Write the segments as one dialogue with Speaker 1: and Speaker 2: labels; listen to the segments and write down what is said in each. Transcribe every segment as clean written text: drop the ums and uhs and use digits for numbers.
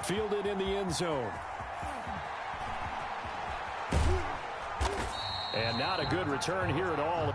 Speaker 1: fielded in the end zone. And not a good return here at all.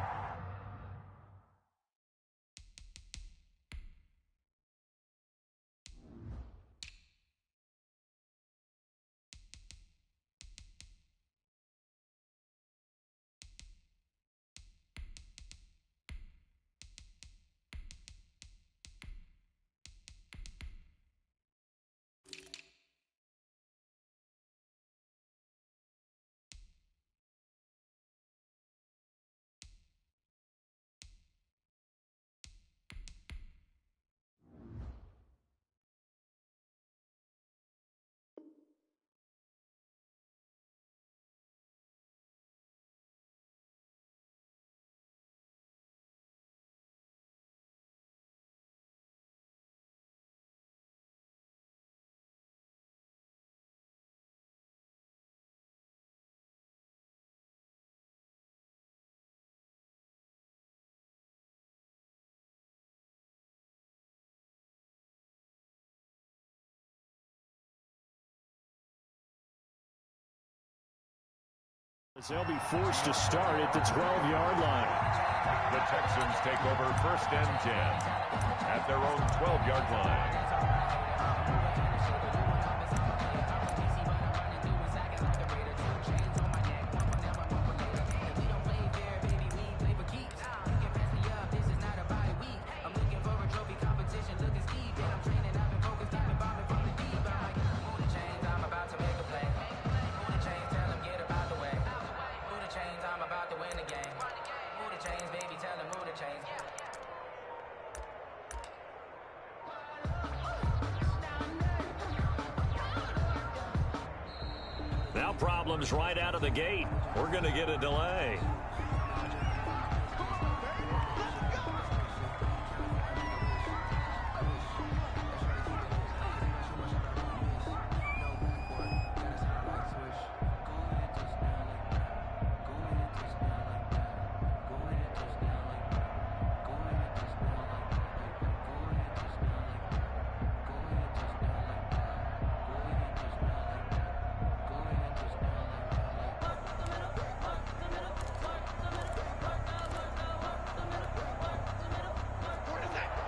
Speaker 1: They'll be forced to start at the 12-yard line.
Speaker 2: The Texans take over 1st and 10 at their own 12-yard line.
Speaker 1: Now problems right out of the gate. We're going to get a delay.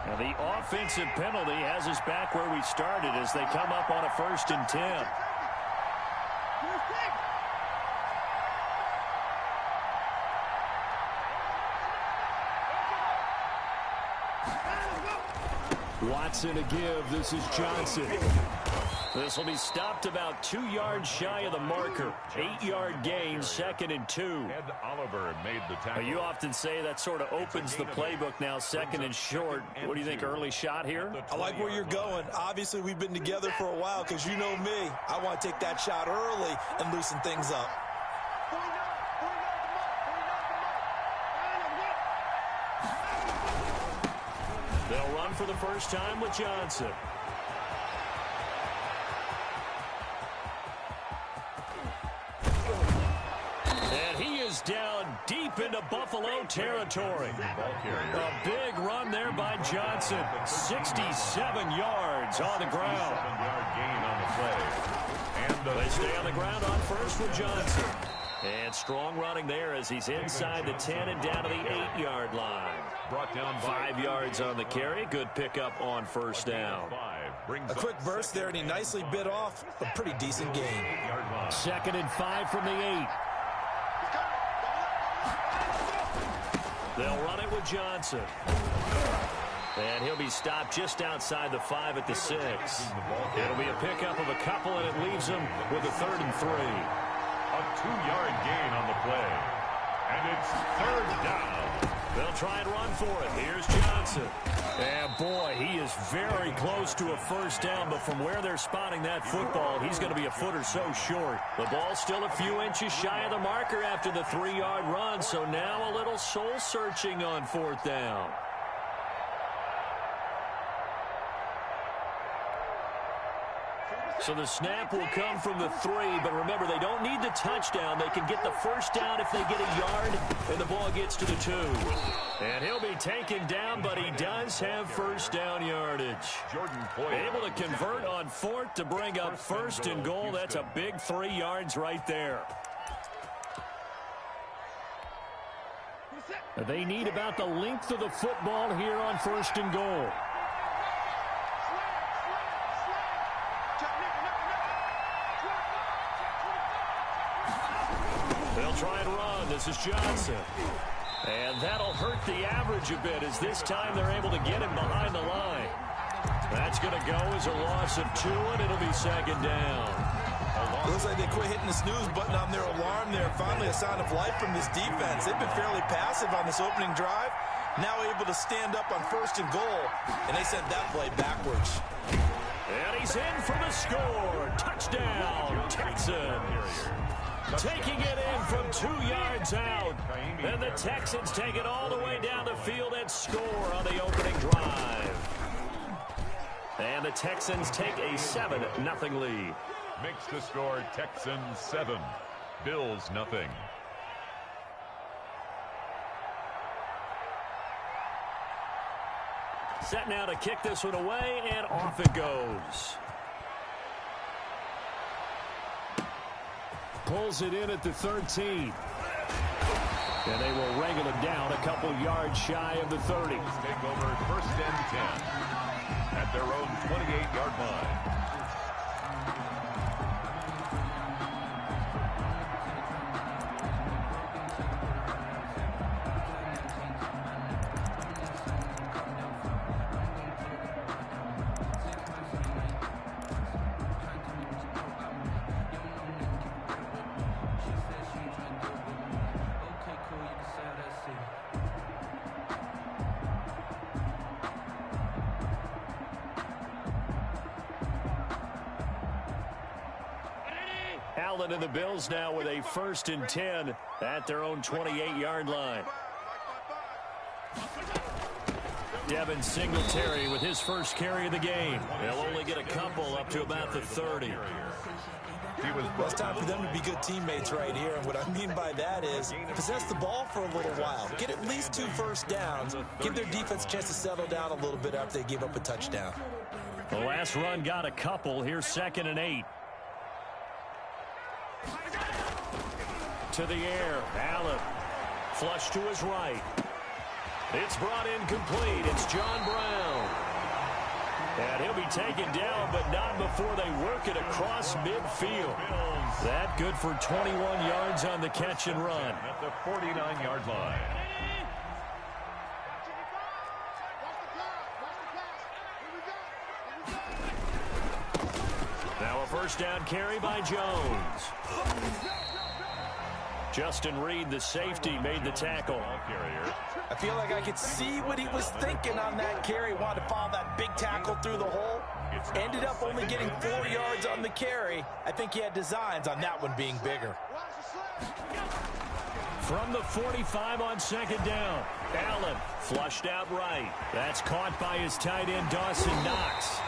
Speaker 1: Now the offensive penalty has us back where we started as they come up on a 1st and 10. Watson a give. This is Johnson. This will be stopped about 2 yards shy of the marker. 8-yard gain, 2nd and 2.
Speaker 2: Ed Oliver made the tackle.
Speaker 1: You often say that sort of opens the playbook now, 2nd and short. What do you think, early shot here?
Speaker 3: I like where you're going. Obviously, we've been together for a while because you know me. I want to take that shot early and loosen things up.
Speaker 1: They'll run for the first time with Johnson. And he is down deep into Buffalo territory. A big run there by Johnson. 67 yards on the ground.
Speaker 2: 7-yard gain on the play. And
Speaker 1: they stay on the ground on first with Johnson. And strong running there as he's inside the 10 and down to the 8-yard line.
Speaker 2: Brought down
Speaker 1: 5 yards on the carry. Good pickup on first down.
Speaker 3: A quick burst there, and he nicely bit off a pretty decent gain.
Speaker 1: 2nd and 5 from the 8. They'll run it with Johnson. And he'll be stopped just outside the 5 at the 6. It'll be a pickup of a couple, and it leaves him with a 3rd and 3.
Speaker 2: A 2-yard gain on the play. And it's 3rd down.
Speaker 1: They'll try and run for it. Here's Johnson. And, boy, he is very close to a first down, but from where they're spotting that football, he's going to be a foot or so short. The ball's still a few inches shy of the marker after the 3-yard run, so now a little soul-searching on 4th down. So the snap will come from the 3, but remember, they don't need the touchdown. They can get the first down if they get a yard, and the ball gets to the 2. And he'll be taken down, but he does have first down yardage. Able to convert on 4th to bring up first and goal. That's a big 3 yards right there. They need about the length of the football here on 1st and goal. They'll try and run. This is Johnson. And that'll hurt the average a bit as this time they're able to get him behind the line. That's going to go as a loss of 2, and it'll be 2nd down.
Speaker 3: Looks like they quit hitting the snooze button on their alarm there. Finally a sign of life from this defense. They've been fairly passive on this opening drive. Now able to stand up on 1st and goal, and they sent that play backwards.
Speaker 1: And he's in for the score. Touchdown, Texans. Taking it in from 2 yards out. And the Texans take it all the way down the field and score on the opening drive. And the Texans take a 7-0 lead.
Speaker 2: Makes the score Texans 7, Bills nothing.
Speaker 1: Set now to kick this one away, and off it goes. Pulls it in at the 13. And they will wrangle it down a couple yards shy of the 30.
Speaker 2: Take over 1st and 10 at their own 28-yard line.
Speaker 1: Allen and the Bills now with a 1st and 10 at their own 28-yard line. Devin Singletary with his first carry of the game. They'll only get a couple up to about the 30.
Speaker 3: It's time for them to be good teammates right here. And what I mean by that is possess the ball for a little while. Get at least 2 first downs. Give their defense a chance to settle down a little bit after they give up a touchdown.
Speaker 1: The last run got a couple. Here's 2nd and 8. To the air. Allen. Flush to his right. It's brought in complete. It's John Brown. And he'll be taken down, but not before they work it across midfield. That good for 21 yards on the catch and run.
Speaker 2: At the 49-yard line.
Speaker 1: Now a first down carry by Jones. Justin Reed, the safety, made the tackle.
Speaker 3: I feel like I could see what he was thinking on that carry. Wanted to follow that big tackle through the hole. Ended up only getting 4 yards on the carry. I think he had designs on that one being bigger.
Speaker 1: From the 45 on 2nd down. Allen flushed out right. That's caught by his tight end, Dawson Knox.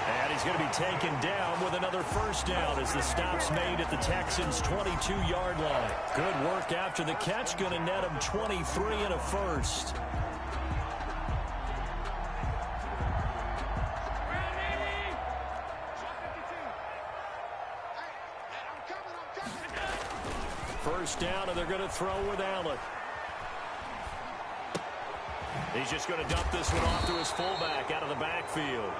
Speaker 1: And he's going to be taken down with another first down as the stop's made at the Texans' 22-yard line. Good work after the catch. Going to net him 23 and a first. First down, and they're going to throw with Allen. He's just going to dump this one off to his fullback out of the backfield.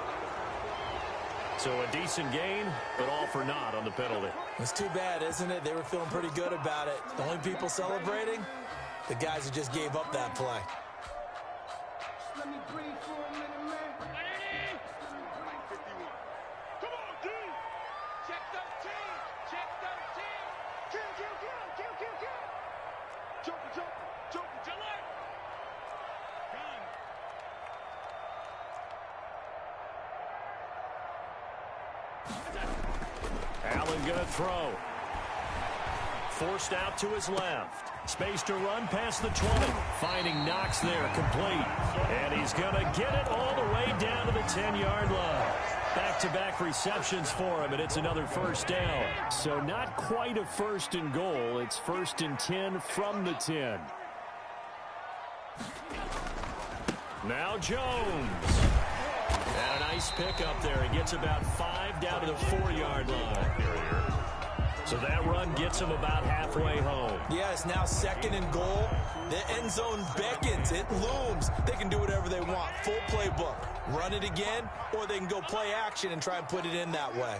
Speaker 1: So a decent gain, but all for naught on the penalty.
Speaker 3: It's too bad, isn't it? They were feeling pretty good about it. The only people celebrating, the guys who just gave up that play.
Speaker 4: Let me breathe for a minute, man. Come on, D. Check 13. Check 13. Kill. Jump. Delay. Gun.
Speaker 1: Allen going to throw. Forced out to his left. Space to run past the 20. Finding Knox there, complete. And he's going to get it all the way down to the 10-yard line. Back-to-back receptions for him, and it's another first down. So not quite a first and goal. It's 1st and 10 from the 10. Now Jones. And a nice pickup there. He gets about 5 down to the 4-yard line. So that run gets him about halfway home.
Speaker 3: Yeah, it's now 2nd and goal. The end zone beckons. It looms. They can do whatever they want. Full playbook. Run it again, or they can go play action and try and put it in that way.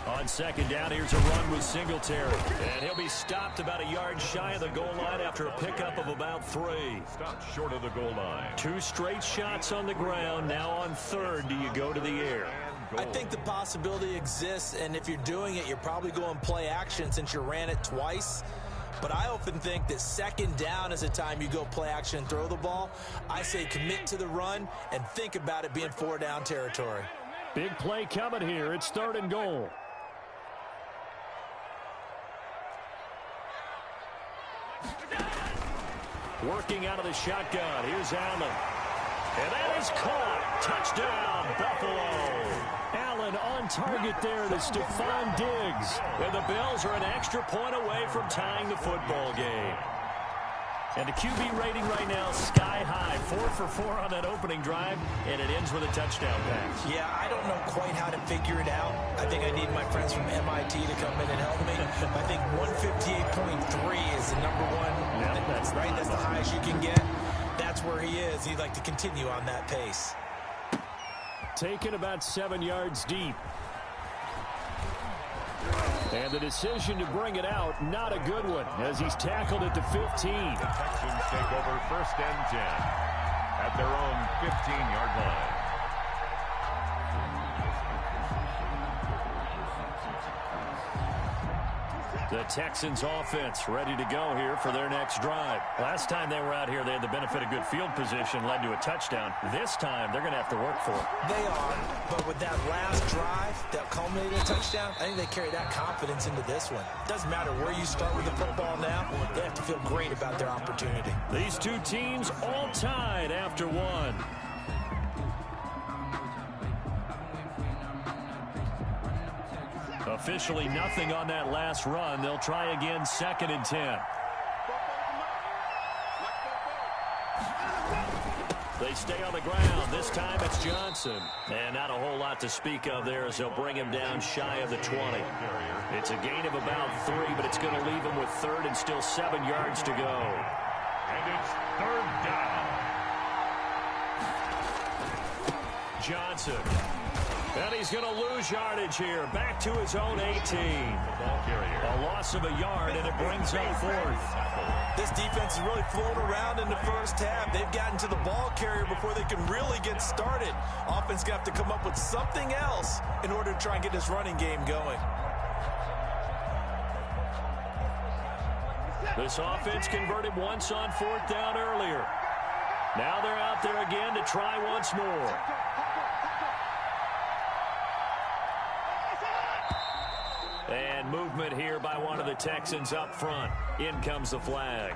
Speaker 1: On 2nd down, here's a run with Singletary. And he'll be stopped about a yard shy of the goal line after a pickup of about 3.
Speaker 2: Stopped short of the goal line.
Speaker 1: 2 straight shots on the ground. Now on 3rd, do you go to the air?
Speaker 3: I think the possibility exists, and if you're doing it, you're probably going play action since you ran it twice. But I often think that 2nd down is a time you go play action and throw the ball. I say commit to the run and think about it being 4-down territory.
Speaker 1: Big play coming here. It's 3rd and goal. Working out of the shotgun. Here's Allen. And that is caught. Touchdown, Buffalo. Allen on target there to Stephon Diggs. And the Bills are an extra point away from tying the football game. And the QB rating right now sky high. 4 for 4 on that opening drive, and it ends with a touchdown pass.
Speaker 3: Yeah, I don't know quite how to figure it out. I think I need my friends from MIT to come in and help me. I think 158.3 is the number one.
Speaker 1: Yep, that's
Speaker 3: right. That's the highest you can get. That's where he is. He'd like to continue on that pace.
Speaker 1: Taken about 7 yards deep. And the decision to bring it out, not a good one, as he's tackled at the 15.
Speaker 2: The Texans take over 1st and 10 at their own 15-yard line.
Speaker 1: The Texans offense ready to go here for their next drive. Last time they were out here, they had the benefit of good field position, led to a touchdown. This time, they're going to have to work for it.
Speaker 3: They are, but with that last drive that culminated in a touchdown, I think they carry that confidence into this one. Doesn't matter where you start with the football now, they have to feel great about their opportunity.
Speaker 1: These two teams all tied after one. Officially nothing on that last run. They'll try again 2nd and 10. They stay on the ground. This time it's Johnson. And not a whole lot to speak of there as they'll bring him down shy of the 20. It's a gain of about 3, but it's going to leave him with 3rd and still 7 yards to go.
Speaker 2: And it's 3rd down.
Speaker 1: Johnson. And he's going to lose yardage here. Back to his own 18. A loss of a yard, and it brings up 4th.
Speaker 3: This defense is really flown around in the first half. They've gotten to the ball carrier before they can really get started. Offense going to have to come up with something else in order to try and get this running game going.
Speaker 1: This offense converted once on 4th down earlier. Now they're out there again to try once more. And movement here by one of the Texans up front. In comes the flag.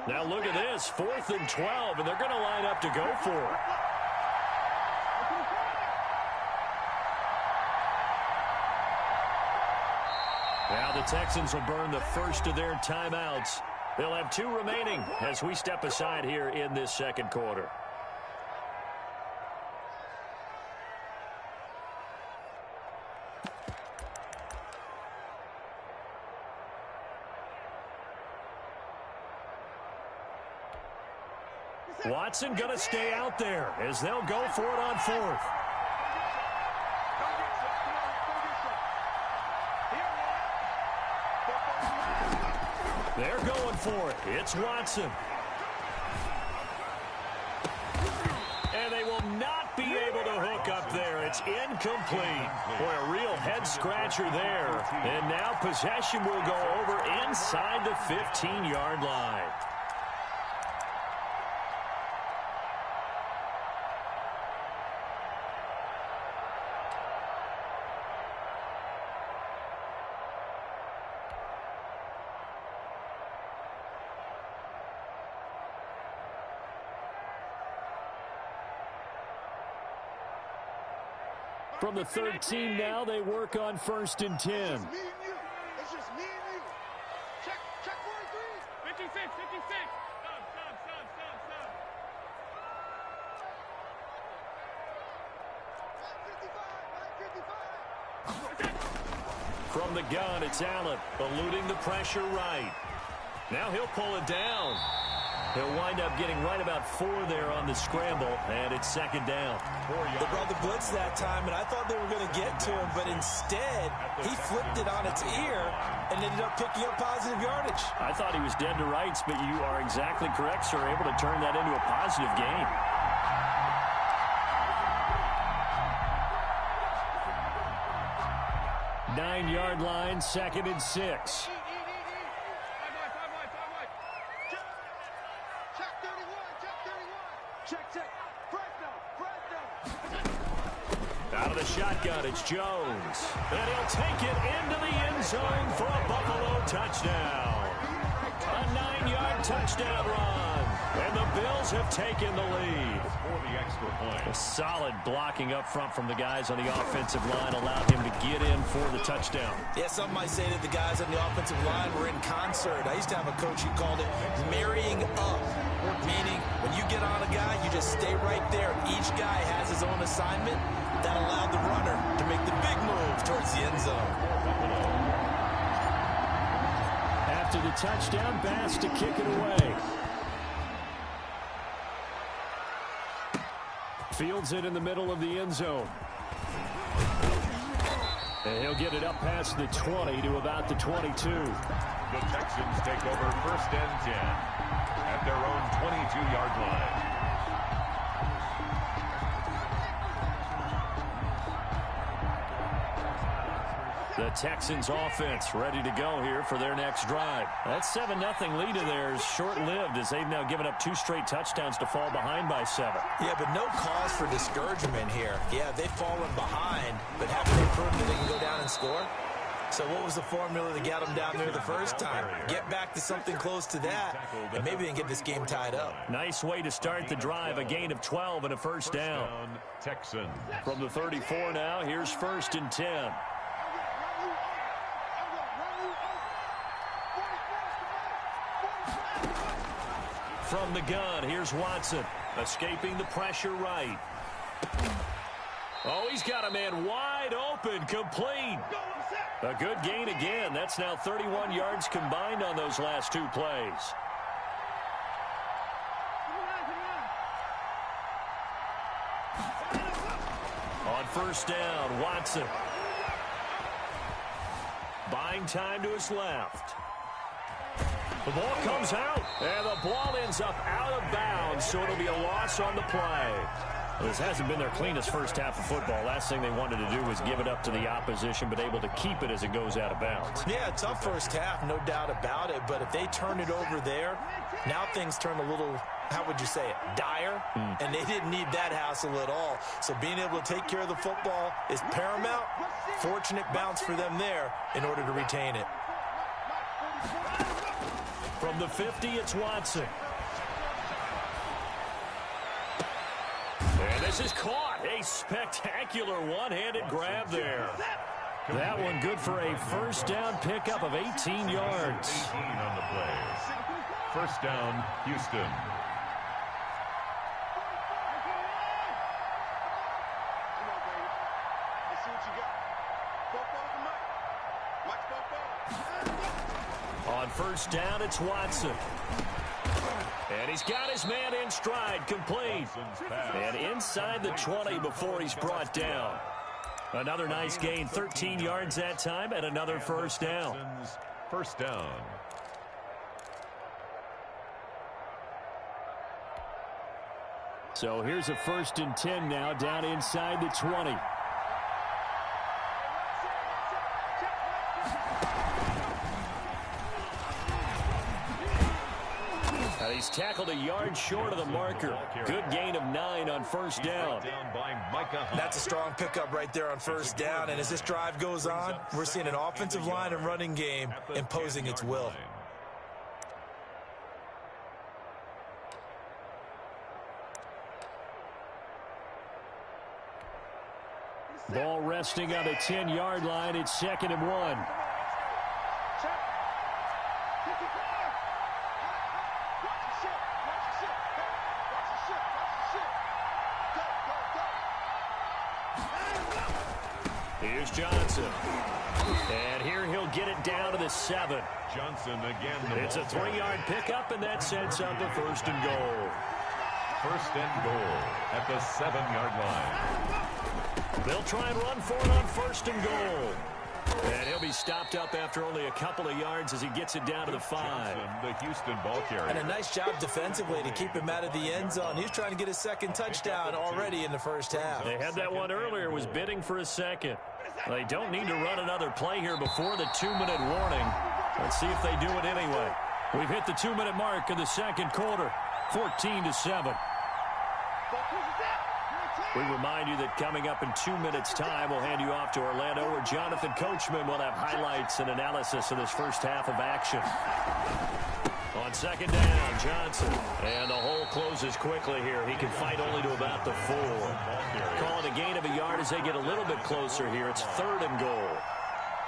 Speaker 1: Now look at this, 4th and 12, and they're going to line up to go for it. Now the Texans will burn the first of their timeouts. They'll have 2 remaining as we step aside here in this 2nd quarter. Watson going to stay out there as they'll go for it on 4th. They're going for it. It's Watson. And they will not be able to hook up there. It's incomplete. Boy, a real head-scratcher there. And now possession will go over inside the 15-yard line. From the 13 now, they work on 1st and 10.
Speaker 4: It's just me and you. Check 43. 56. Stop.
Speaker 1: From the gun, it's Allen, eluding the pressure right. Now he'll pull it down. He'll wind up getting right about 4 there on the scramble, and it's 2nd down.
Speaker 3: They brought the blitz that time, and I thought they were going to get to him, but instead, he flipped it on its ear and ended up picking up positive yardage.
Speaker 1: I thought he was dead to rights, but you are exactly correct, sir. Able to turn that into a positive gain. Nine-yard line, 2nd and 6. Out of the shotgun, it's Jones. And he'll take it into the end zone for a Buffalo touchdown. A 9-yard touchdown run. And the Bills have taken the lead.
Speaker 2: For the extra point.
Speaker 1: A solid blocking up front from the guys on the offensive line allowed him to get in for the touchdown.
Speaker 3: Yeah, some might say that the guys on the offensive line were in concert. I used to have a coach who called it marrying up, meaning when you get on a guy, you just stay right there. Each guy has his own assignment. That allowed the runner to make the big move towards the end zone.
Speaker 1: After the touchdown, Bass to kick it away. Fields it in the middle of the end zone. And he'll get it up past the 20 to about the 22.
Speaker 2: The Texans take over 1st and 10 at their own 22-yard line.
Speaker 1: The Texans offense ready to go here for their next drive. That 7-0 lead of theirs short-lived as they've now given up 2 straight touchdowns to fall behind by 7.
Speaker 3: Yeah, but no cause for discouragement here. Yeah, they've fallen behind, but haven't they proven that they can go down and score? So what was the formula to get them down there the first time? Get back to something close to that, and maybe they can get this game tied up.
Speaker 1: Nice way to start the drive, a gain of 12 and a first down.
Speaker 2: Texans.
Speaker 1: From the 34 now, here's 1st and 10. From the gun, here's Watson, escaping the pressure right. Oh, he's got a man wide open, complete. A good gain again. That's now 31 yards combined on those last 2 plays. On 1st down, Watson. Buying time to his left. The ball comes out, and the ball ends up out of bounds, so it'll be a loss on the play. Well, this hasn't been their cleanest first half of football. Last thing they wanted to do was give it up to the opposition, but able to keep it as it goes out of bounds.
Speaker 3: Yeah, tough first half, no doubt about it, but if they turn it over there, now things turn a little, how would you say it, dire, and they didn't need that hassle at all. So being able to take care of the football is paramount. Fortunate bounce for them there in order to retain it.
Speaker 1: From the 50, it's Watson. And this is caught. A spectacular one-handed grab there. That one good for a first down pickup of 18 yards.
Speaker 2: 18 on the play. First down, Houston.
Speaker 1: On first down, it's Watson. And he's got his man in stride, complete. And inside the 20 before he's brought down. Another nice gain, 13 yards that time, and another first down.
Speaker 2: First down.
Speaker 1: So here's a 1st and 10 now, down inside the 20. He's tackled a yard short of the marker. Good gain of 9 on 1st down.
Speaker 3: That's a strong pickup right there on 1st down. And as this drive goes on, we're seeing an offensive line and running game imposing its will.
Speaker 1: Ball resting on the 10-yard line. It's 2nd and 1. Here's Johnson. And here he'll get it down to the 7.
Speaker 2: Johnson again.
Speaker 1: It's a 3-yard pickup, and that sets up a 1st and goal.
Speaker 2: 1st and goal at the 7-yard line.
Speaker 1: They'll try and run for it on 1st and goal. And he'll be stopped up after only a couple of yards as he gets it down to the 5.
Speaker 2: Johnson, the Houston ball carrier.
Speaker 3: And a nice job defensively to keep him out of the end zone. He's trying to get his 2nd touchdown already in the 1st half.
Speaker 1: They had that one earlier, was bidding for a 2nd. They don't need to run another play here before the 2-minute warning. Let's see if they do it anyway. We've hit the 2-minute mark of the 2nd quarter, 14-7. We remind you that coming up in 2 minutes' time, we'll hand you off to Orlando, where Jonathan Coachman will have highlights and analysis of this 1st half of action. On 2nd down, Johnson. And the hole closes quickly here. He can fight only to about the 4. Call it a gain of a yard as they get a little bit closer here. It's 3rd and goal.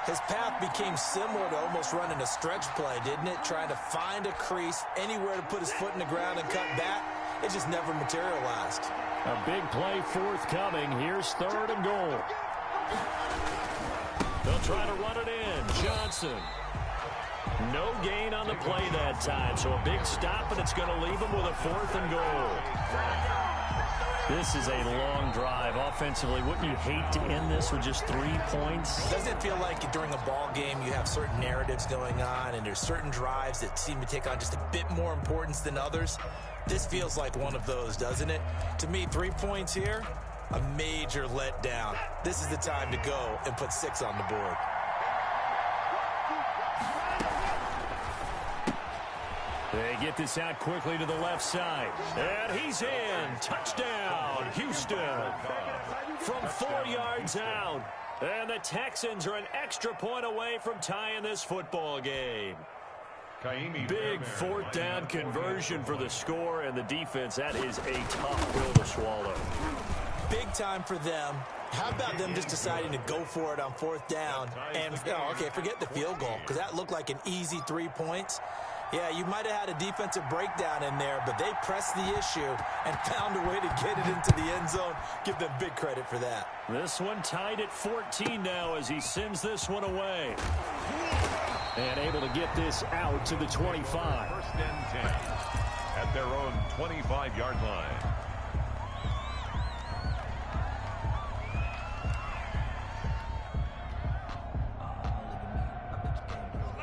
Speaker 3: His path became similar to almost running a stretch play, didn't it? Trying to find a crease, anywhere to put his foot in the ground and cut back. It just never materialized.
Speaker 1: A big play forthcoming. Here's 3rd and goal. They'll try to run it in. Johnson. No gain on the play that time, so a big stop, and it's going to leave him with a 4th and goal. This is a long drive offensively. Wouldn't you hate to end this with just 3 points?
Speaker 3: Doesn't it feel like during a ball game you have certain narratives going on, and there's certain drives that seem to take on just a bit more importance than others? This feels like one of those, doesn't it? To me, 3 points here, a major letdown. This is the time to go and put 6 on the board.
Speaker 1: They get this out quickly to the left side. And he's in. Touchdown, Houston. From 4 yards out. And the Texans are an extra point away from tying this football game. Big 4th down conversion for the score, and the defense, that is a tough pill to swallow.
Speaker 3: Big time for them. How about them just deciding to go for it on 4th down? And, okay, forget the field goal, because that looked like an easy 3 points. Yeah, you might have had a defensive breakdown in there, but they pressed the issue and found a way to get it into the end zone. Give them big credit for that.
Speaker 1: This one tied at 14 now as he sends this one away. And able to get this out to the 25.
Speaker 2: 1st and 10 at their own 25-yard line.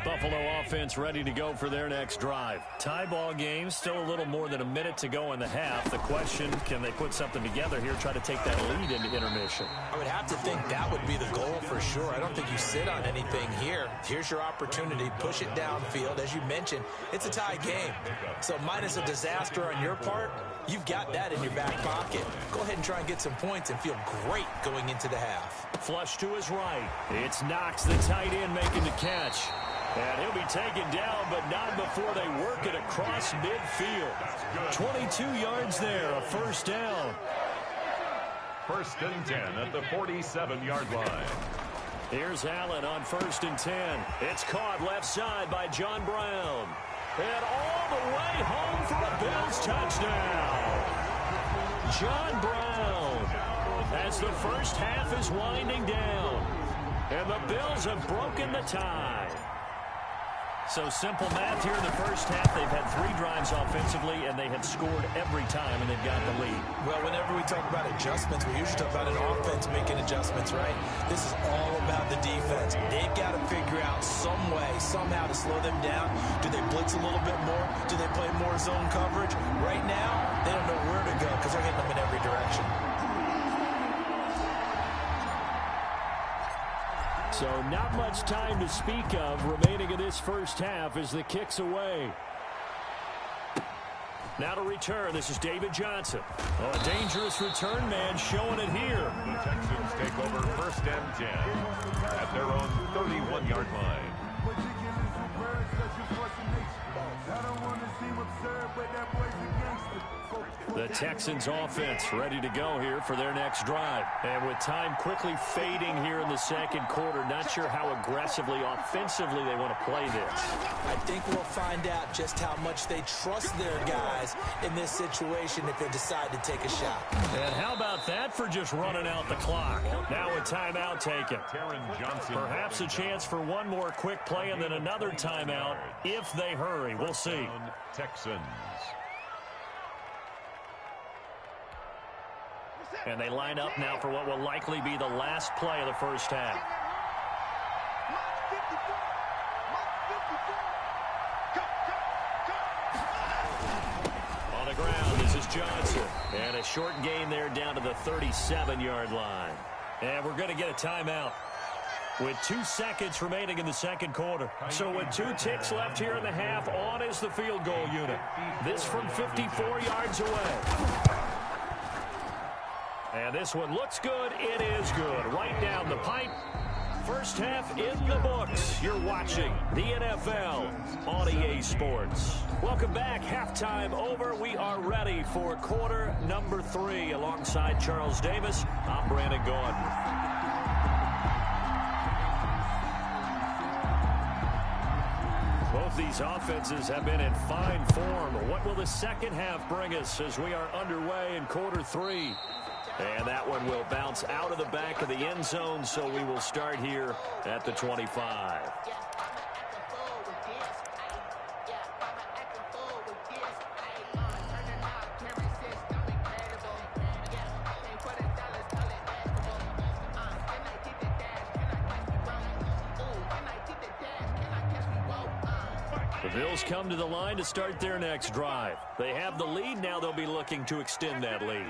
Speaker 1: Buffalo offense ready to go for their next drive. Tie ball game, still a little more than a minute to go in the half. The question, can they put something together here, try to take that lead into intermission?
Speaker 3: I would have to think that would be the goal for sure. I don't think you sit on anything here. Here's your opportunity. Push it downfield. As you mentioned, it's a tie game. So minus a disaster on your part, you've got that in your back pocket. Go ahead and try and get some points and feel great going into the half.
Speaker 1: Flush to his right. It's Knox, the tight end, making the catch. And he'll be taken down, but not before they work it across midfield. 22 yards there, a 1st down.
Speaker 2: 1st and 10 at the 47-yard line.
Speaker 1: Here's Allen on 1st and 10. It's caught left side by John Brown. And all the way home for a Bills touchdown. John Brown, as the 1st half is winding down. And the Bills have broken the tie. So simple math here in the first half. They've had 3 drives offensively, and they have scored every time, and they've got the lead.
Speaker 3: Well, whenever we talk about adjustments, we usually talk about an offense making adjustments, right? This is all about the defense. They've got to figure out some way, somehow to slow them down. Do they blitz a little bit more? Do they play more zone coverage? Right now, they don't know where to go because they're hitting them in every direction.
Speaker 1: So not much time to speak of remaining in this first half as the kick's away. Now to return, this is David Johnson. Oh, a dangerous return man showing it here.
Speaker 2: The Texans take over 1st and 10 at their own 31-yard line.
Speaker 1: The Texans offense ready to go here for their next drive. And with time quickly fading here in the second quarter, not sure how aggressively, offensively they want to play this.
Speaker 3: I think we'll find out just how much they trust their guys in this situation if they decide to take a shot.
Speaker 1: And how about that for just running out the clock? Now a timeout taken. Perhaps a chance for one more quick play and then another timeout if they hurry. We'll see.
Speaker 2: Texans.
Speaker 1: And they line up now for what will likely be the last play of the first half. On the ground, this is Johnson. And a short gain there down to the 37-yard line. And we're going to get a timeout with 2 seconds remaining in the second quarter. So with 2 ticks left here in the half, on is the field goal unit. This from 54 yards away. And this one looks good. It is good. Right down the pipe. First half in the books. You're watching the NFL on EA Sports. Welcome back. Halftime over. We are ready for quarter number 3. Alongside Charles Davis, I'm Brandon Gordon. Both these offenses have been in fine form. What will the second half bring us as we are underway in quarter 3? And that one will bounce out of the back of the end zone, so we will start here at the 25. The Bills come to the line to start their next drive. They have the lead. Now they'll be looking to extend that lead.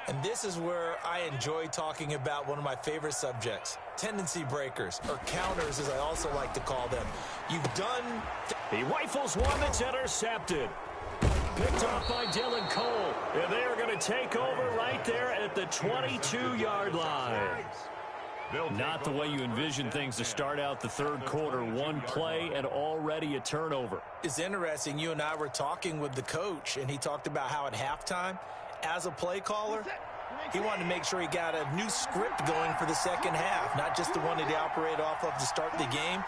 Speaker 3: And this is where I enjoy talking about one of my favorite subjects, tendency breakers, or counters as I also like to call them. You've done...
Speaker 1: He rifles one that's intercepted. Picked off by Dylan Cole. And they are going to take over right there at the 22-yard line. Not the way you envision things to start out the third quarter. One play and already a turnover.
Speaker 3: It's interesting. You and I were talking with the coach, and he talked about how at halftime, as a play caller, he wanted to make sure he got a new script going for the second half, not just the one that he operated off of to start the game.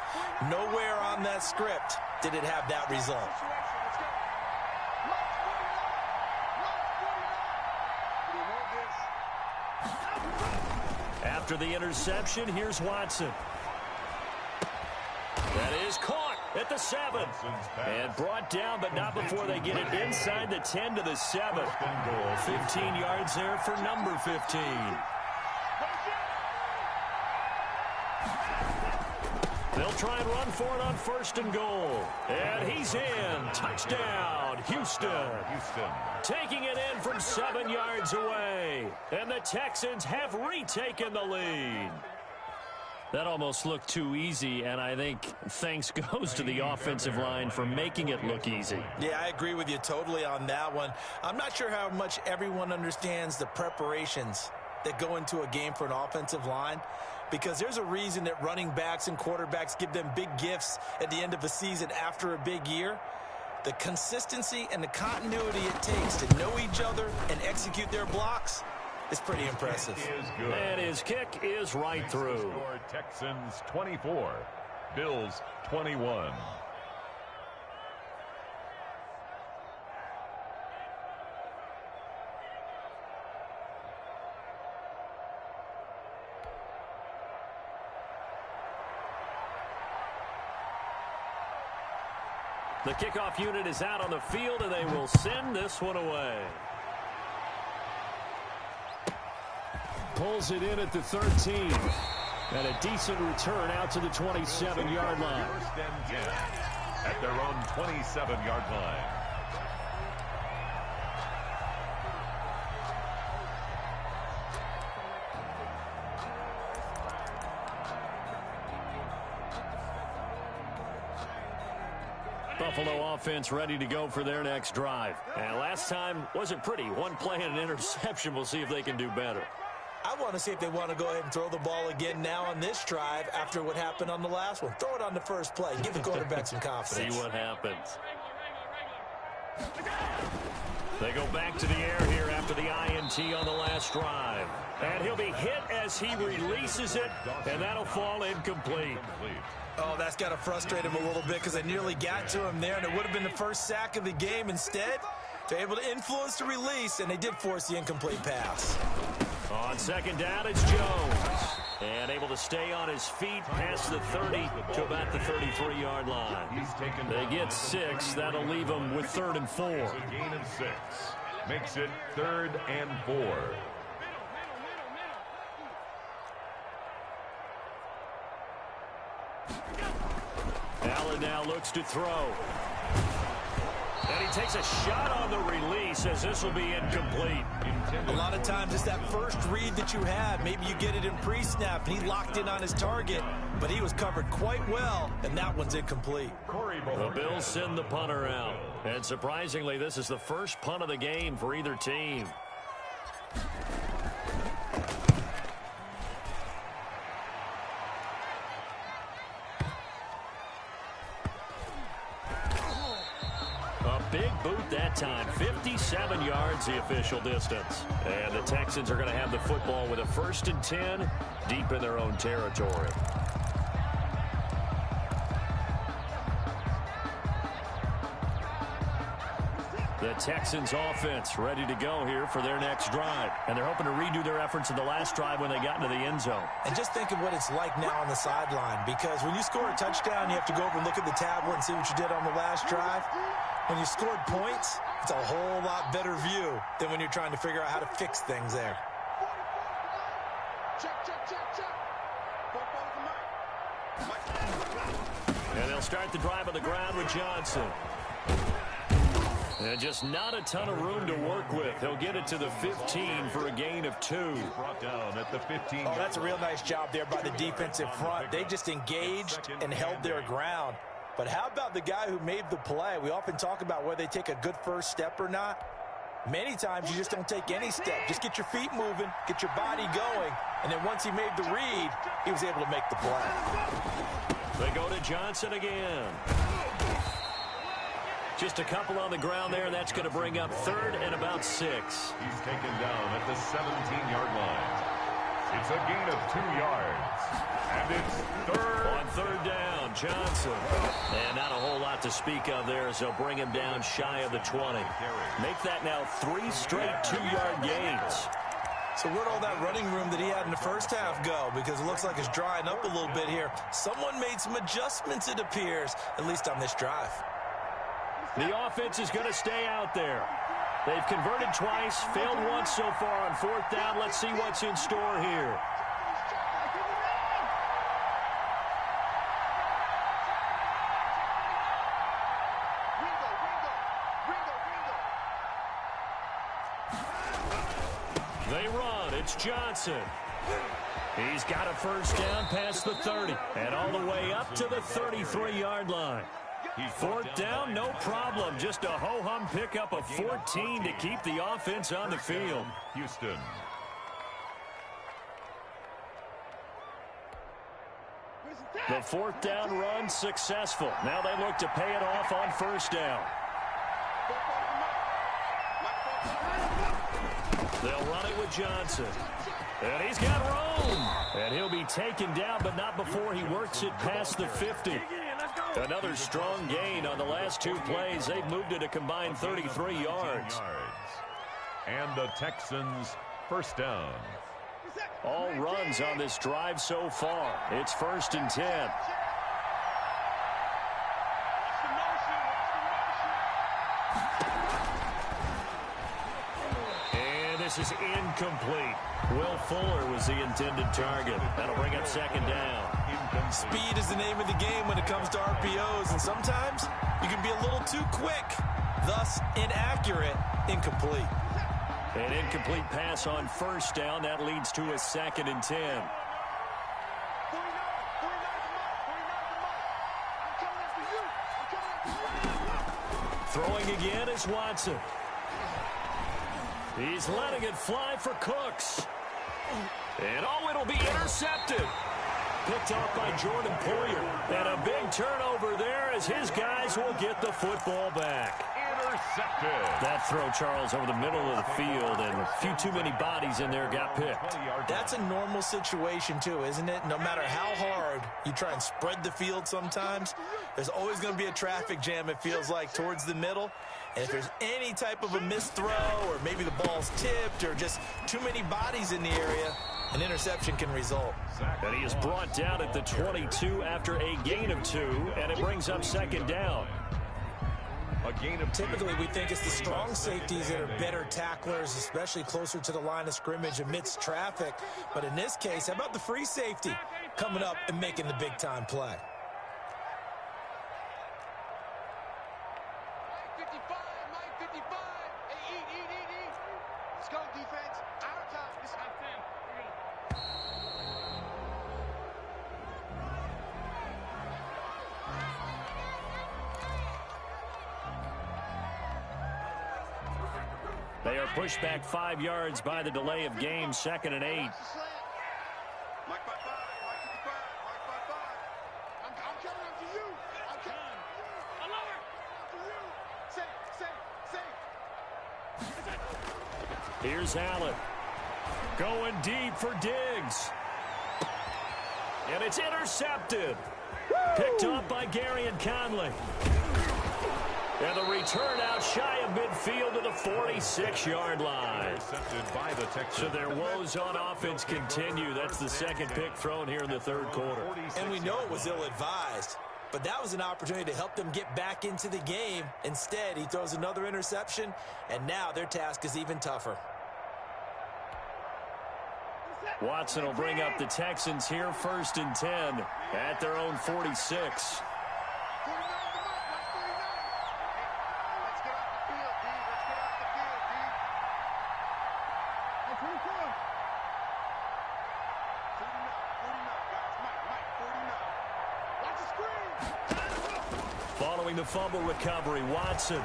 Speaker 3: Nowhere on that script did it have that result.
Speaker 1: After the interception, here's Watson. That is caught at the 7. And brought down, but not before they get it inside the 10 to the 7. 15 yards there for number 15. They'll try and run for it on 1st and goal. And he's in. Touchdown, Houston. Taking it in from 7 yards away. And the Texans have retaken the lead. That almost looked too easy, and I think thanks goes to the offensive line for making it look easy.
Speaker 3: Yeah, I agree with you totally on that one. I'm not sure how much everyone understands the preparations that go into a game for an offensive line, because there's a reason that running backs and quarterbacks give them big gifts at the end of a season after a big year. The consistency and the continuity it takes to know each other and execute their blocks is pretty impressive.
Speaker 1: And his kick is right through.
Speaker 2: Texans 24, Bills 21.
Speaker 1: The kickoff unit is out on the field, and they will send this one away. Pulls it in at the 13. And a decent return out to the 27-yard line.
Speaker 2: First and 10 at their own 27-yard line.
Speaker 1: Buffalo offense ready to go for their next drive. And last time wasn't pretty. One play and an interception. We'll see if they can do better.
Speaker 3: I want to see if they want to go ahead and throw the ball again now on this drive after what happened on the last one. Throw it on the first play. Give the quarterback some confidence.
Speaker 1: See what happens. They go back to the air here after the INT on the last drive. And he'll be hit as he releases it, and that'll fall incomplete.
Speaker 3: Oh, that's got to frustrate him a little bit because they nearly got to him there, and it would have been the first sack of the game. Instead, they're able to influence the release, and they did force the incomplete pass.
Speaker 1: On second down, it's Jones. And able to stay on his feet past the 30 to about the 33-yard line. They get 6. That'll leave them with 3rd and 4.
Speaker 2: It's a gain of 6. Makes it 3rd and 4.
Speaker 1: Allen now looks to throw. And he takes a shot on the release as this will be incomplete.
Speaker 3: A lot of times it's that first read that you have. Maybe you get it in pre-snap, and he locked in on his target, but he was covered quite well, and that one's incomplete.
Speaker 1: The Bills send the punter out. And surprisingly, this is the first punt of the game for either team. Big boot that time. 57 yards the official distance. And the Texans are going to have the football with a 1st and 10 deep in their own territory. The Texans offense ready to go here for their next drive. And they're hoping to redo their efforts in the last drive when they got into the end zone.
Speaker 3: And just think of what it's like now on the sideline, because when you score a touchdown, you have to go over and look at the tablet and see what you did on the last drive. When you scored points, it's a whole lot better view than when you're trying to figure out how to fix things there.
Speaker 1: And they'll start the drive on the ground with Johnson. And just not a ton of room to work with. He'll get it to the 15 for a gain of 2.
Speaker 2: Brought down at the 15.
Speaker 3: Oh, that's a real nice job there by the defensive front. They just engaged and held their ground. But how about the guy who made the play? We often talk about whether they take a good first step or not. Many times you just don't take any step. Just get your feet moving, get your body going, and then once he made the read, he was able to make the play.
Speaker 1: They go to Johnson again. Just a couple on the ground there, and that's going to bring up 3rd and about 6.
Speaker 2: He's taken down at the 17-yard line. It's a gain of 2 yards. And it's 3rd.
Speaker 1: On 3rd down, Johnson. And not a whole lot to speak of there as they'll bring him down shy of the 20. Make that now 3 straight 2-yard gains.
Speaker 3: So where'd all that running room that he had in the first half go? Because it looks like it's drying up a little bit here. Someone made some adjustments, it appears, at least on this drive.
Speaker 1: The offense is going to stay out there. They've converted twice, failed once so far on 4th down. Let's see what's in store here. They run. It's Johnson. He's got a 1st down past the 30 and all the way up to the 33-yard line. 4th down, no problem. Just a ho-hum pickup of 14 to keep the offense on the field.
Speaker 2: Houston.
Speaker 1: The 4th down run successful. Now they look to pay it off on 1st down. They'll run it with Johnson. And he's got room. And he'll be taken down, but not before he works it past the 50. Another strong gain on the last 2 plays. They've moved it a combined 33 yards.
Speaker 2: And the Texans 1st down.
Speaker 1: All runs on this drive so far. It's 1st and 10. This is incomplete. Will Fuller was the intended target. That'll bring up second down.
Speaker 3: Speed is the name of the game when it comes to RPOs, and sometimes you can be a little too quick, thus inaccurate, incomplete.
Speaker 1: An incomplete pass on first down. That leads to a 2nd and 10. Throwing again is Watson. He's letting it fly for Cooks. And it'll be intercepted. Picked off by Jordan Poyer. And a big turnover there as his guys will get the football back.
Speaker 2: Intercepted.
Speaker 1: That throw, Charles, over the middle of the field, and a few too many bodies in there got picked.
Speaker 3: That's a normal situation, too, isn't it? No matter how hard you try and spread the field sometimes, there's always going to be a traffic jam, it feels like, towards the middle. And if there's any type of a missed throw, or maybe the ball's tipped, or just too many bodies in the area, an interception can result.
Speaker 1: And he is brought down at the 22 after a gain of 2, and it brings up second down.
Speaker 3: Typically, we think it's the strong safeties that are better tacklers, especially closer to the line of scrimmage amidst traffic. But in this case, how about the free safety coming up and making the big-time play?
Speaker 4: Mike 55. Hey, eat. Let's go, defense. Our time. This is our 10. Here we go.
Speaker 1: They are pushed back 5 yards by the delay of game, 2nd and 8.
Speaker 4: Mike 55. I'm counting up to you. I'm counting. I love it. Safe.
Speaker 1: Here's Allen. Going deep for Diggs. And it's intercepted. Picked up by Gary and Conley. And the return out shy of midfield to the 46-yard line. So their woes on offense continue. That's the 2nd pick thrown here in the 3rd quarter.
Speaker 3: And we know it was ill-advised, but that was an opportunity to help them get back into the game. Instead, he throws another interception, and now their task is even tougher.
Speaker 1: Watson will bring up the Texans here, 1st and 10 at their own 46. Following the fumble recovery, Watson.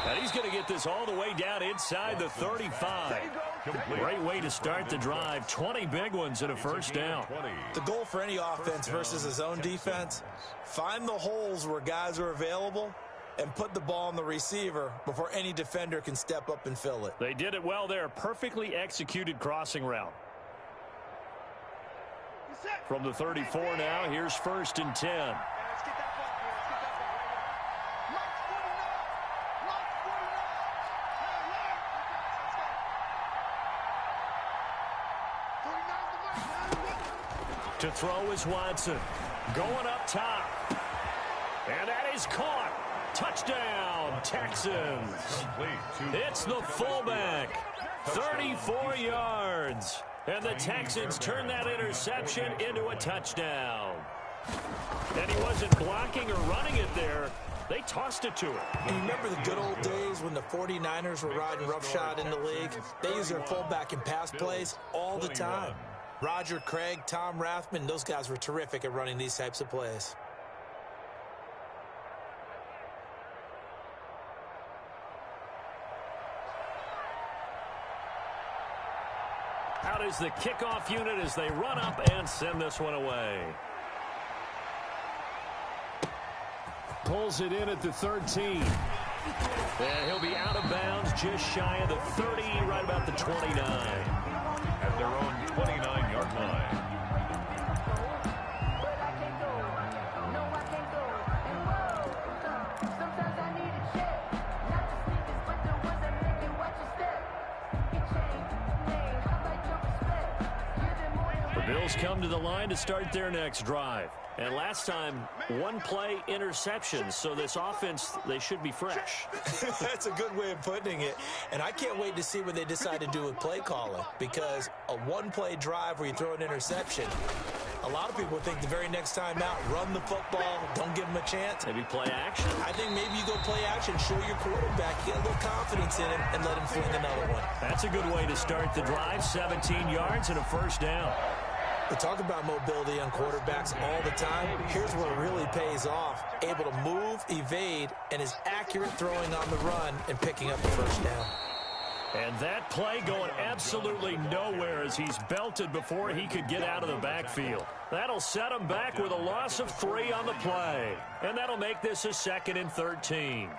Speaker 1: And he's going to get this all the way down inside the 35. Great way to start the drive. 20 big ones and a 1st down.
Speaker 3: The goal for any offense versus his own defense, find the holes where guys are available and put the ball on the receiver before any defender can step up and fill it.
Speaker 1: They did it well there. Perfectly executed crossing route. From the 34 now, here's 1st and 10. To throw is Watson. Going up top. And that is caught. Touchdown, Texans. It's the fullback. 34 yards. And the Texans turn that interception into a touchdown. And he wasn't blocking or running it there. They tossed it to him.
Speaker 3: And you remember the good old days when the 49ers were riding roughshod in the league? They use their fullback in pass plays all the time. Roger Craig, Tom Rathman, those guys were terrific at running these types of plays.
Speaker 1: Out is the kickoff unit as they run up and send this one away. Pulls it in at the 13. And he'll be out of bounds just shy of the 30, right about the 29.
Speaker 2: At their own 29-yard line.
Speaker 1: The Bills come to the line to start their next drive. And last time, one-play interceptions, so this offense, they should be fresh.
Speaker 3: That's a good way of putting it. And I can't wait to see what they decide to do with play calling, because a one-play drive where you throw an interception, a lot of people think the very next time out, run the football, don't give them a chance.
Speaker 1: Maybe play action.
Speaker 3: I think maybe you go play action, show your quarterback, get a little confidence in him, and let him fling another one.
Speaker 1: That's a good way to start the drive, 17 yards and a first down.
Speaker 3: We talk about mobility on quarterbacks all the time. Here's where it really pays off. Able to move, evade, and is accurate throwing on the run and picking up the first down.
Speaker 1: And that play going absolutely nowhere as he's belted before he could get out of the backfield. That'll set him back with a loss of 3 on the play. And that'll make this a 2nd and 13.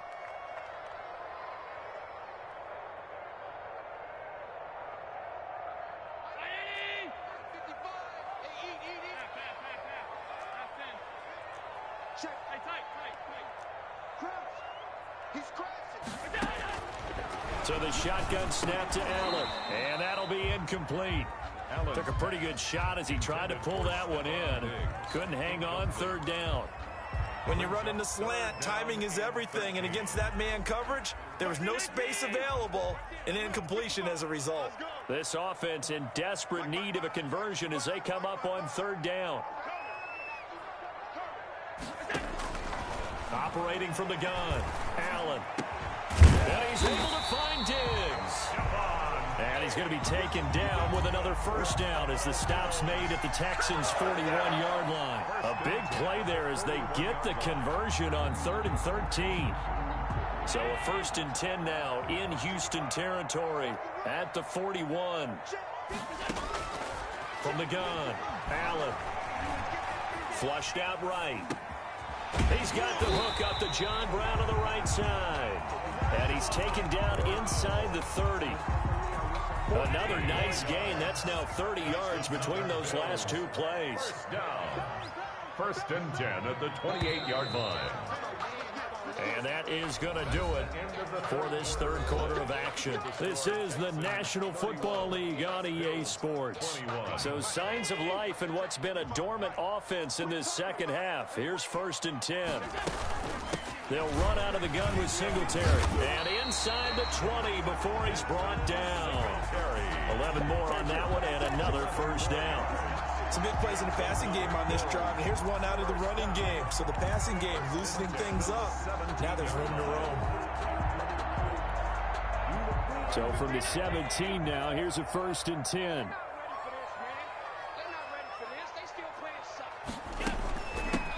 Speaker 1: So the shotgun snap to Allen, and that'll be incomplete. Took a pretty good shot as he tried to pull that one in. Couldn't hang on, 3rd down.
Speaker 3: When you run into slant, timing is everything, and against that man coverage, there was no space available, and incompletion as a result.
Speaker 1: This offense in desperate need of a conversion as they come up on 3rd down. Operating from the gun, Allen. And he's able to find Diggs. And he's going to be taken down with another first down as the stop's made at the Texans' 41-yard line. A big play there as they get the conversion on 3rd and 13. So a 1st and 10 now in Houston territory at the 41. From the gun, Allen. Flushed out right. He's got the hook up to John Brown on the right side. And he's taken down inside the 30. Another nice gain. That's now 30 yards between those last 2 plays.
Speaker 2: First down. 1st and 10 at the 28-yard line.
Speaker 1: And that is going to do it for this 3rd quarter of action. This is the National Football League on EA Sports. So signs of life in what's been a dormant offense in this 2nd half. Here's 1st and 10. They'll run out of the gun with Singletary. And inside the 20 before he's brought down. 11 more on that one and another first down.
Speaker 3: Some big plays in the passing game on this drive. And here's one out of the running game. So the passing game loosening things up. Now there's room to roam.
Speaker 1: So from the 17 now, here's a 1st and 10.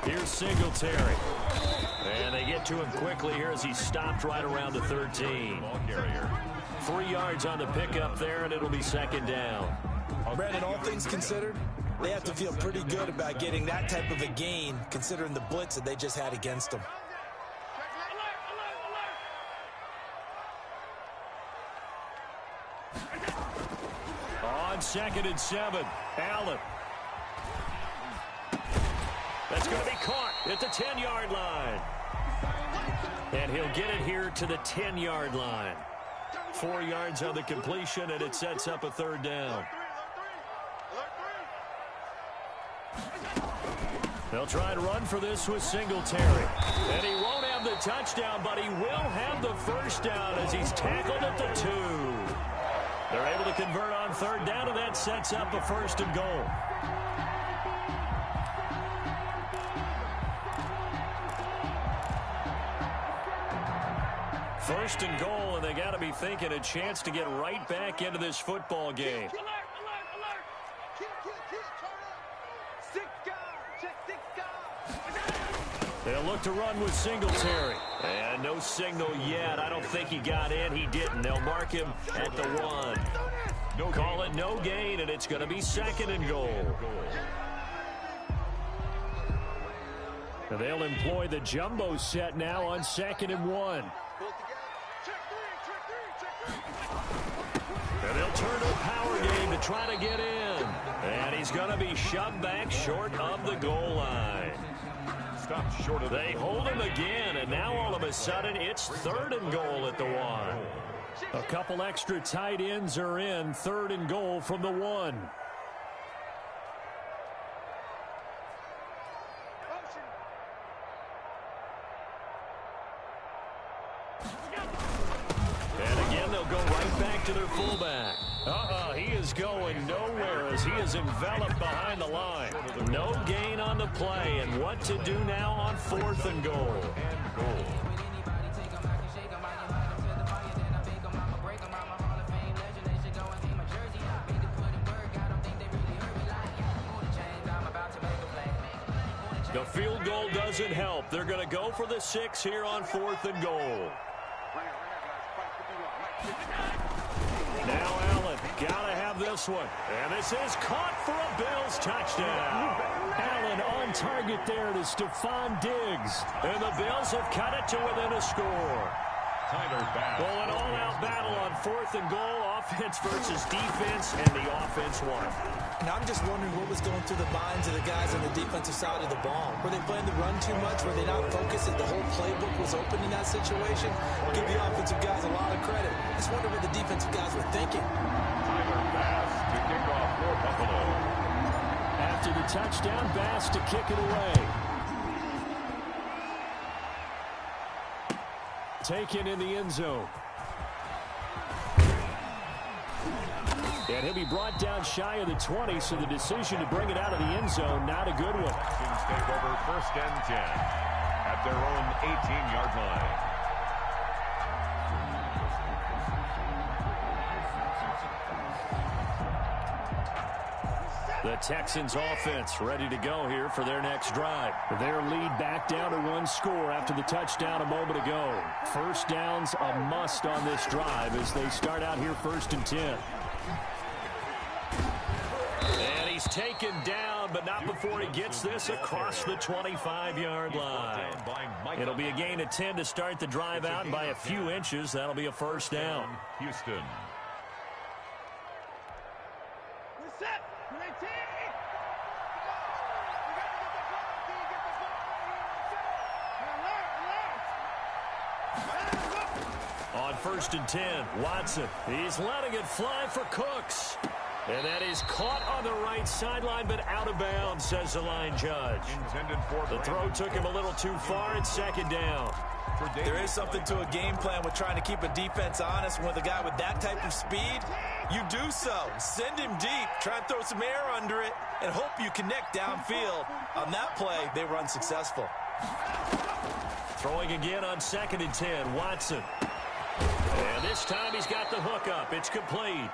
Speaker 1: Here's Singletary. And they get to him quickly here as he stopped right around the 13. 3 yards on the pickup there, and it'll be 2nd down.
Speaker 3: Brandon, all things considered, they have to feel pretty good about getting that type of a gain, considering the blitz that they just had against them.
Speaker 1: On 2nd and 7, Allen. That's going to be caught at the 10-yard line. And he'll get it here to the 10-yard line. 4 yards on the completion, and it sets up a 3rd down. They'll try and run for this with Singletary. And he won't have the touchdown, but he will have the first down as he's tackled at the 2. They're able to convert on 3rd down, and that sets up a 1st and goal. First and goal, and they got to be thinking a chance to get right back into this football game. They'll look to run with Singletary. And no signal yet. I don't think he got in. He didn't. They'll mark him at the 1. Call it no gain, and it's going to be 2nd and goal. And they'll employ the jumbo set now on 2nd and 1. And they'll turn to a power game to try to get in. And he's going to be shoved back short of the goal line.
Speaker 2: Stopped short of
Speaker 1: They hold him again, and now all of a sudden it's 3rd and goal at the 1. A couple extra tight ends are in. 3rd and goal from the 1. to their fullback. He is going nowhere as he is enveloped behind the line. No gain on the play, and what to do now on 4th and goal. The field goal doesn't help. They're going to go for the 6 here on 4th and goal. Now Allen, got to have this one. And this is caught for a Bills touchdown. Allen on target there to Stephon Diggs. And the Bills have cut it to within a score. Well, an all-out battle on 4th and goal, offense versus defense, and the offense won.
Speaker 3: And I'm just wondering what was going through the minds of the guys on the defensive side of the ball. Were they playing the run too much? Were they not focused as the whole playbook was open in that situation? Give the offensive guys a lot of credit. I just wonder what the defensive guys were thinking.
Speaker 2: Bass to kick off for Buffalo.
Speaker 1: After the touchdown, Bass to kick it away. Taken in the end zone. And he'll be brought down shy of the 20, so the decision to bring it out of the end zone, not a good one.
Speaker 2: Texans take over 1st and 10 at their own 18-yard line.
Speaker 1: The Texans offense ready to go here for their next drive. Their lead back down to 1 score after the touchdown a moment ago. First down's a must on this drive as they start out here 1st and 10. And he's taken down, but not before he gets this across the 25-yard line. It'll be a gain of 10 to start the drive out, and by a few inches, that'll be a 1st down.
Speaker 2: Houston.
Speaker 1: On 1st and 10, Watson. He's letting it fly for Cooks. And that is caught on the right sideline, but out of bounds, says the line judge. The throw took him a little too far. It's 2nd down.
Speaker 3: There is something to a game plan with trying to keep a defense honest. With a guy with that type of speed, you do so. Send him deep, try and throw some air under it, and hope you connect downfield. On that play, they were unsuccessful.
Speaker 1: Throwing again on 2nd and 10, Watson. And this time he's got the hook up. It's complete.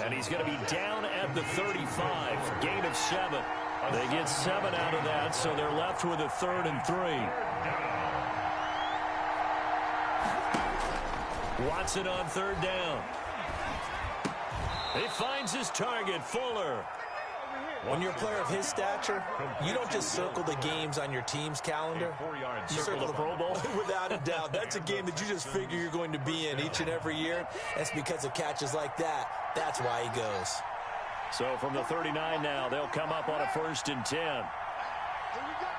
Speaker 1: And he's going to be down at the 35. Gain of 7. They get 7 out of that, so they're left with a 3rd and 3. Watson on 3rd down. He finds his target, Fuller.
Speaker 3: When you're a player of his stature, you don't just circle the games on your team's calendar.
Speaker 1: You circle the Pro Bowl?
Speaker 3: Without a doubt. That's a game that you just figure you're going to be in each and every year. That's because of catches like that. That's why he goes.
Speaker 1: So from the 39 now, they'll come up on a 1st and 10.
Speaker 4: Here we go.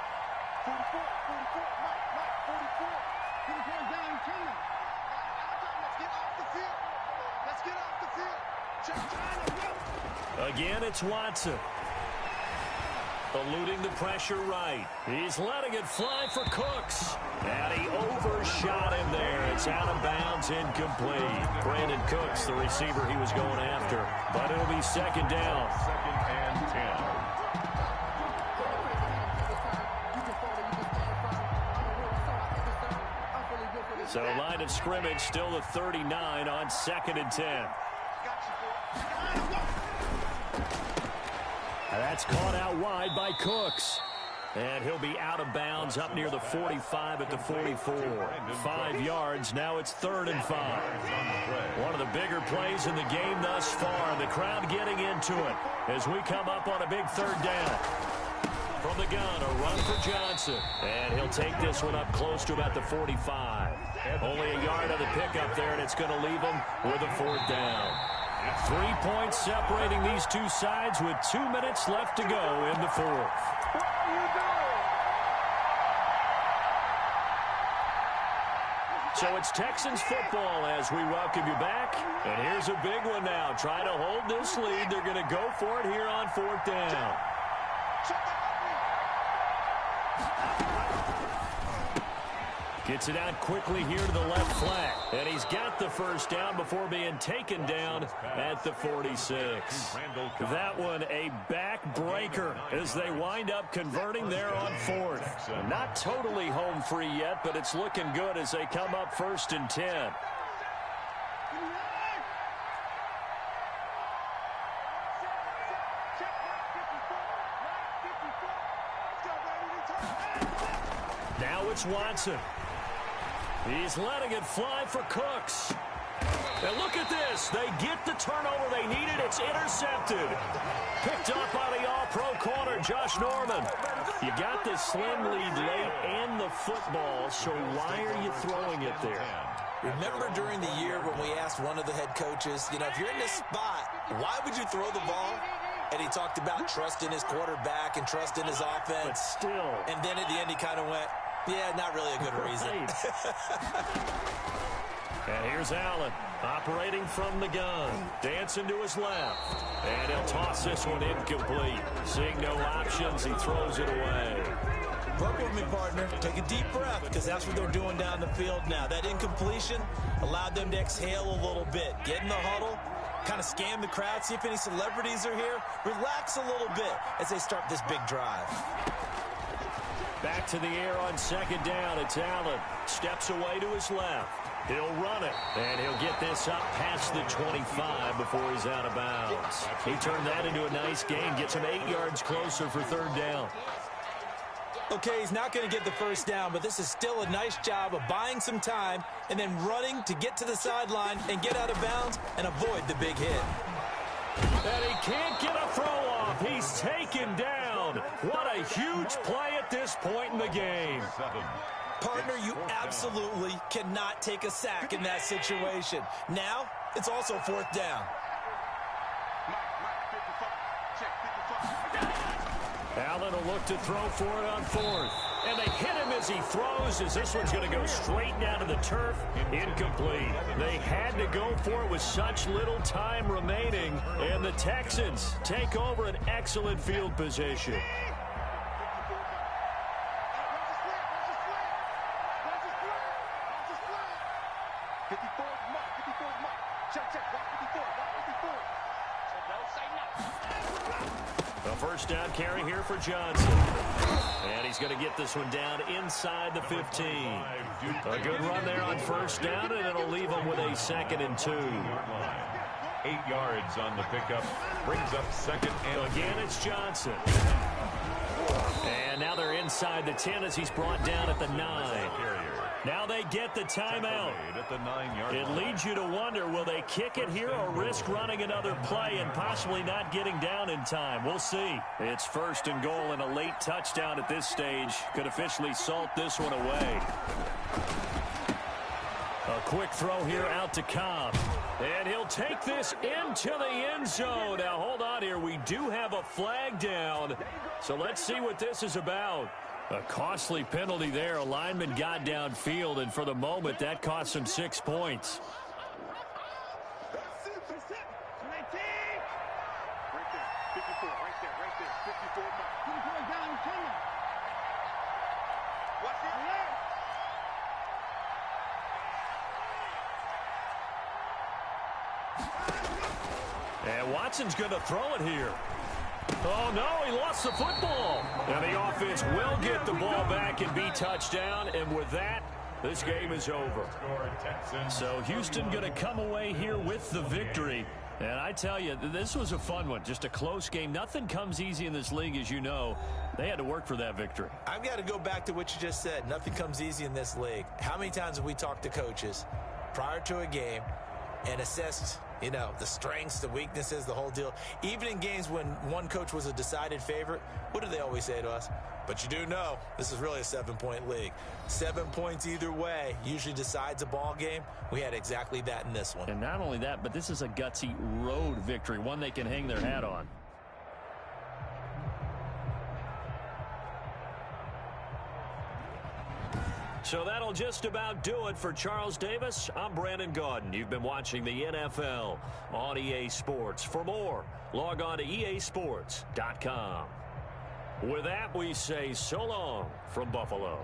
Speaker 4: 44, 44, Mike, 44. Put his hands down, you can. Let's get off the field. Let's get off the field. Check China, go.
Speaker 1: Again, it's Watson. Eluding the pressure right. He's letting it fly for Cooks. And he overshot him there. It's out of bounds, incomplete. Brandon Cooks, the receiver he was going after. But it'll be 2nd down.
Speaker 2: 2nd and 10.
Speaker 1: So line of scrimmage still the 39 on 2nd and 10. That's caught out wide by Cooks. And he'll be out of bounds up near the 45 at the 44. 5 yards. Now it's 3rd and 5. One of the bigger plays in the game thus far. The crowd getting into it as we come up on a big 3rd down. From the gun, a run for Johnson. And he'll take this one up close to about the 45. Only a yard on the pickup there, and it's going to leave him with a 4th down. 3 points separating these two sides with 2 minutes left to go in the 4th. So it's Texans football as we welcome you back. And here's a big one now. Trying to hold this lead. They're going to go for it here on 4th down. Gets it out quickly here to the left flat. And he's got the first down before being taken down at the 46. That one a backbreaker as they wind up converting there on fourth. Not totally home free yet, but it's looking good as they come up 1st and 10. Now it's Watson. He's letting it fly for Cooks. And look at this. They get the turnover they needed. It's intercepted. Picked up by the all-pro corner, Josh Norman. You got this slim lead late and the football, so why are you throwing it there?
Speaker 3: Remember during the year when we asked one of the head coaches, you know, if you're in this spot, why would you throw the ball? And he talked about trust in his quarterback and trust in his offense.
Speaker 1: But still.
Speaker 3: And then at the end he kind of went, yeah, not really a good reason.
Speaker 1: And here's Allen, operating from the gun. Dancing to his left. And he'll toss this one incomplete. Seeing no options, he throws it away.
Speaker 3: Work with me, partner. Take a deep breath, because that's what they're doing down the field now. That incompletion allowed them to exhale a little bit. Get in the huddle, kind of scan the crowd, see if any celebrities are here. Relax a little bit as they start this big drive.
Speaker 1: Back to the air on 2nd down. It's Allen. Steps away to his left. He'll run it, and he'll get this up past the 25 before he's out of bounds. He turned that into a nice gain, gets him 8 yards closer for 3rd down.
Speaker 3: Okay, he's not going to get the first down, but this is still a nice job of buying some time and then running to get to the sideline and get out of bounds and avoid the big hit.
Speaker 1: And he can't get a throw off. He's taken down. What a huge play at this point in the game.
Speaker 3: Partner, you absolutely cannot take a sack in that situation. Now, it's also 4th down.
Speaker 1: Allen will look to throw for it on 4th. And they hit him as he throws, as this one's going to go straight down to the turf. Incomplete. They had to go for it with such little time remaining. And the Texans take over an excellent field position. A first down carry here for Johnson. And he's going to get this one down inside the 15. A good run there on 1st down, and it'll leave him with a 2nd and 2.
Speaker 2: 8 yards on the pickup. Brings up 2nd and
Speaker 1: again, it's Johnson. And now they're inside the 10 as he's brought down at the 9. Now they get the timeout.
Speaker 2: at the 9-yard
Speaker 1: It
Speaker 2: line.
Speaker 1: leads you to wonder, will they kick it here or risk running another play and possibly not getting down in time? We'll see. It's 1st and goal, and a late touchdown at this stage could officially salt this one away. A quick throw here out to Cobb. And he'll take this into the end zone. Now, hold on here. We do have a flag down. So let's see what this is about. A costly penalty there. A lineman got downfield, and for the moment, that cost him 6 points. And Watson's going to throw it here. Oh, no, he lost the football. And the offense will get the ball back and be touchdown. And with that, this game is over. So Houston going to come away here with the victory. And I tell you, this was a fun one. Just a close game. Nothing comes easy in this league, as you know. They had to work for that victory.
Speaker 3: I've got to go back to what you just said. Nothing comes easy in this league. How many times have we talked to coaches prior to a game and assessed, you know, the strengths, the weaknesses, the whole deal? Even in games when one coach was a decided favorite, what do they always say to us? But you do know this is really a 7-point league. 7 points either way usually decides a ball game. We had exactly that in this one.
Speaker 1: And not only that, but this is a gutsy road victory, one they can hang their hat on. So that'll just about do it for Charles Davis. I'm Brandon Gaudin. You've been watching the NFL on EA Sports. For more, log on to easports.com. With that, we say so long from Buffalo.